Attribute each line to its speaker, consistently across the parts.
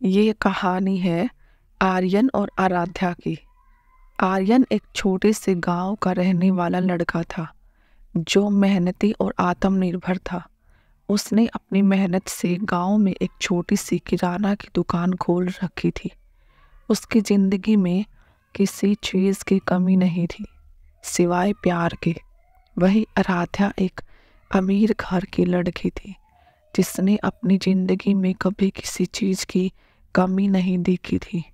Speaker 1: ये कहानी है आर्यन और आराध्या की। आर्यन एक छोटे से गांव का रहने वाला लड़का था जो मेहनती और आत्मनिर्भर था। उसने अपनी मेहनत से गांव में एक छोटी सी किराना की दुकान खोल रखी थी। उसकी जिंदगी में किसी चीज की कमी नहीं थी सिवाय प्यार के। वही आराध्या एक अमीर घर की लड़की थी जिसने अपनी जिंदगी में कभी किसी चीज की कमी नहीं देखी थी।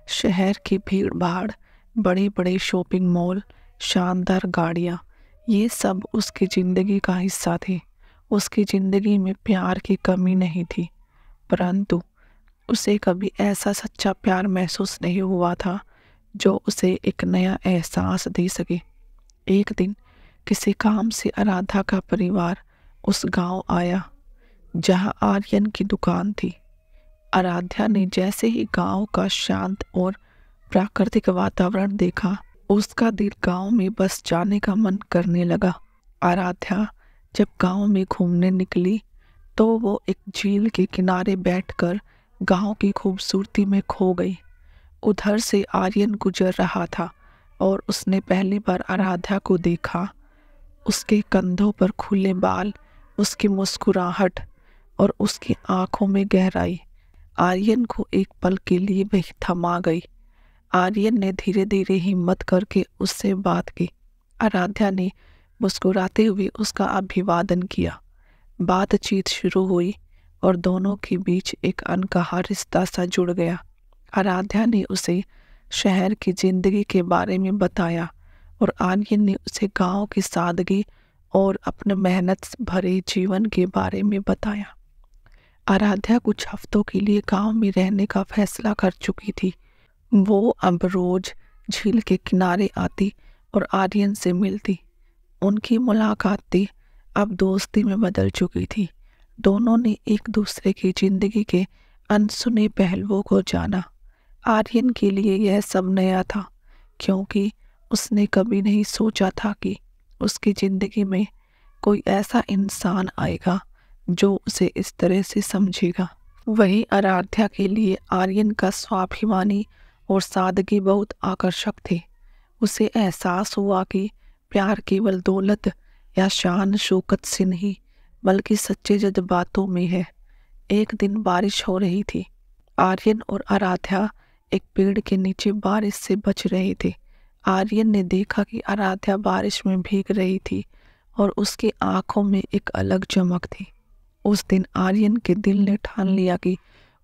Speaker 1: शहर की भीड़ भाड़, बड़े बड़े शॉपिंग मॉल, शानदार गाड़ियाँ, ये सब उसकी जिंदगी का हिस्सा थे। उसकी जिंदगी में प्यार की कमी नहीं थी, परंतु उसे कभी ऐसा सच्चा प्यार महसूस नहीं हुआ था जो उसे एक नया एहसास दे सके। एक दिन किसी काम से आराधा का परिवार उस गांव आया जहां आर्यन की दुकान थी। आराध्या ने जैसे ही गांव का शांत और प्राकृतिक वातावरण देखा, उसका दिल गांव में बस जाने का मन करने लगा। आराध्या जब गांव में घूमने निकली तो वो एक झील के किनारे बैठकर गांव की खूबसूरती में खो गई। उधर से आर्यन गुजर रहा था और उसने पहली बार आराध्या को देखा। उसके कंधों पर खुले बाल, उसकी मुस्कुराहट और उसकी आंखों में गहराई आर्यन को एक पल के लिए वही थमा गई। आर्यन ने धीरे धीरे हिम्मत करके उससे बात की। आराध्या ने मुस्कुराते हुए उसका अभिवादन किया। बातचीत शुरू हुई और दोनों के बीच एक अनकहा रिश्ता सा जुड़ गया। आराध्या ने उसे शहर की जिंदगी के बारे में बताया और आर्यन ने उसे गांव की सादगी और अपने मेहनत भरे जीवन के बारे में बताया। आराध्या कुछ हफ्तों के लिए गांव में रहने का फैसला कर चुकी थी। वो अब रोज झील के किनारे आती और आर्यन से मिलती। उनकी मुलाकातें अब दोस्ती में बदल चुकी थी। दोनों ने एक दूसरे की जिंदगी के अनसुने पहलुओं को जाना। आर्यन के लिए यह सब नया था क्योंकि उसने कभी नहीं सोचा था कि उसकी जिंदगी में कोई ऐसा इंसान आएगा जो उसे इस तरह से समझेगा। वही आराध्या के लिए आर्यन का स्वाभिमानी और सादगी बहुत आकर्षक थे। उसे एहसास हुआ कि प्यार केवल दौलत या शान शौकत से नहीं बल्कि सच्चे जज्बातों में है। एक दिन बारिश हो रही थी। आर्यन और आराध्या एक पेड़ के नीचे बारिश से बच रहे थे। आर्यन ने देखा कि आराध्या बारिश में भीग रही थी और उसकी आंखों में एक अलग चमक थी। उस दिन आर्यन के दिल ने ठान लिया कि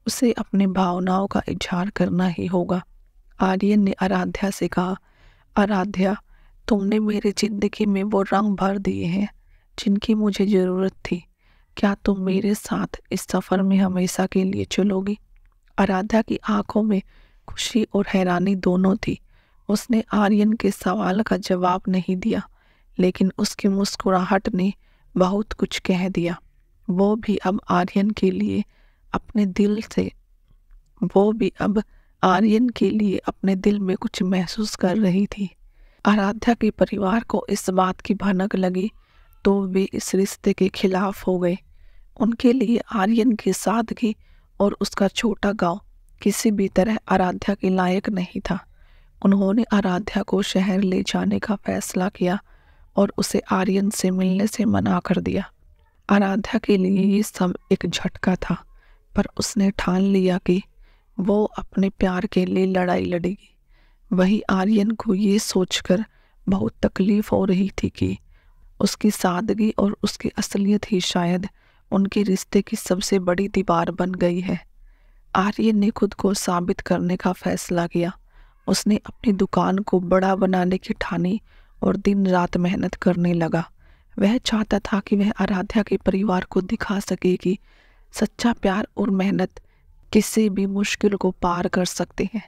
Speaker 1: उसे अपनी भावनाओं का इजहार करना ही होगा। आर्यन ने आराध्या से कहा, आराध्या, तुमने मेरी जिंदगी में वो रंग भर दिए हैं जिनकी मुझे जरूरत थी। क्या तुम मेरे साथ इस सफर में हमेशा के लिए चलोगी? आराध्या की आंखों में खुशी और हैरानी दोनों थी। उसने आर्यन के सवाल का जवाब नहीं दिया, लेकिन उसकी मुस्कुराहट ने बहुत कुछ कह दिया। वो भी अब आर्यन के लिए अपने दिल में कुछ महसूस कर रही थी। आराध्या के परिवार को इस बात की भनक लगी तो वे इस रिश्ते के खिलाफ हो गए। उनके लिए आर्यन की सादगी और उसका छोटा गांव किसी भी तरह आराध्या के लायक नहीं था। उन्होंने आराध्या को शहर ले जाने का फैसला किया और उसे आर्यन से मिलने से मना कर दिया। आराध्या के लिए ये सब एक झटका था, पर उसने ठान लिया कि वो अपने प्यार के लिए लड़ाई लड़ेगी। वही आर्यन को ये सोचकर बहुत तकलीफ हो रही थी कि उसकी सादगी और उसकी असलियत ही शायद उनके रिश्ते की सबसे बड़ी दीवार बन गई है। आर्यन ने खुद को साबित करने का फैसला किया। उसने अपनी दुकान को बड़ा बनाने की ठानी और दिन रात मेहनत करने लगा। वह चाहता था कि वह आराध्या के परिवार को दिखा सके कि सच्चा प्यार और मेहनत किसी भी मुश्किल को पार कर सकते हैं।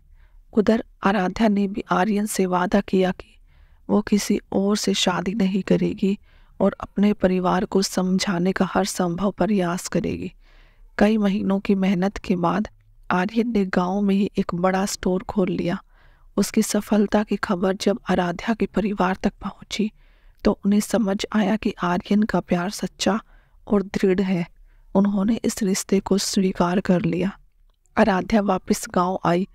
Speaker 1: उधर आराध्या ने भी आर्यन से वादा किया कि वो किसी और से शादी नहीं करेगी और अपने परिवार को समझाने का हर संभव प्रयास करेगी। कई महीनों की मेहनत के बाद आर्यन ने गांव में ही एक बड़ा स्टोर खोल लिया। उसकी सफलता की खबर जब आराध्या के परिवार तक पहुंची तो उन्हें समझ आया कि आर्यन का प्यार सच्चा और दृढ़ है। उन्होंने इस रिश्ते को स्वीकार कर लिया। आराध्या वापस गांव आई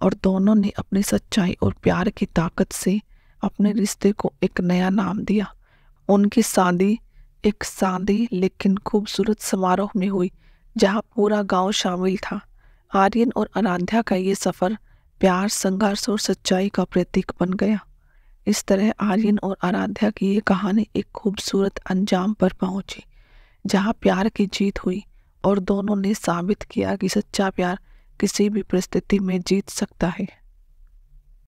Speaker 1: और दोनों ने अपनी सच्चाई और प्यार की ताकत से अपने रिश्ते को एक नया नाम दिया। उनकी शादी एक सादे लेकिन खूबसूरत समारोह में हुई, जहां पूरा गांव शामिल था। आर्यन और आराध्या का ये सफ़र प्यार, संघर्ष और सच्चाई का प्रतीक बन गया। इस तरह आर्यन और आराध्या की ये कहानी एक खूबसूरत अंजाम पर पहुंची, जहां प्यार की जीत हुई और दोनों ने साबित किया कि सच्चा प्यार किसी भी परिस्थिति में जीत सकता है।